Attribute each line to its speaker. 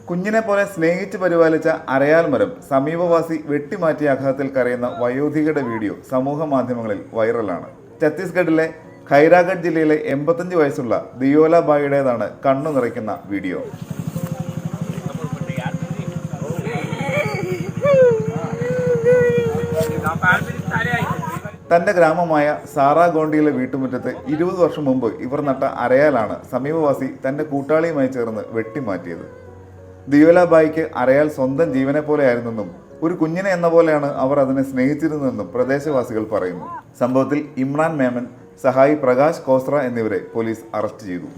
Speaker 1: കുഞ്ഞിനെ പോലെ സ്നേഹിച്ച് പരിപാലിച്ച അരയാൽ മരം സമീപവാസി വെട്ടിമാറ്റിയ ആഘാതത്തിൽ കരയുന്ന വയോധികയുടെ വീഡിയോ സമൂഹ മാധ്യമങ്ങളിൽ വൈറലാണ്. ഛത്തീസ്ഗഡിലെ ഖൈരാഗഡ് ജില്ലയിലെ 85 വയസ്സുള്ള ദിയോല ബായിയുടേതാണ് കണ്ണു നിറയ്ക്കുന്ന വീഡിയോ. തന്റെ ഗ്രാമമായ സാറാഗോണ്ടിയിലെ വീട്ടുമുറ്റത്ത് 20 വർഷം മുമ്പ് ഇവർ നട്ട അരയാലാണ് സമീപവാസി തന്റെ കൂട്ടാളിയുമായി ചേർന്ന് വെട്ടിമാറ്റിയത്. ദിയോല ബായിക്ക് അരയാൽ സ്വന്തം ജീവനെ പോലെയായിരുന്നെന്നും ഒരു കുഞ്ഞിനെ എന്ന പോലെയാണ് അവർ അതിനെ സ്നേഹിച്ചിരുന്നതെന്നും പ്രദേശവാസികൾ പറയുന്നു. സംഭവത്തിൽ ഇമ്രാൻ മേമൻ, സഹായി പ്രകാശ് കോസ്ര എന്നിവരെ പോലീസ് അറസ്റ്റ് ചെയ്തു.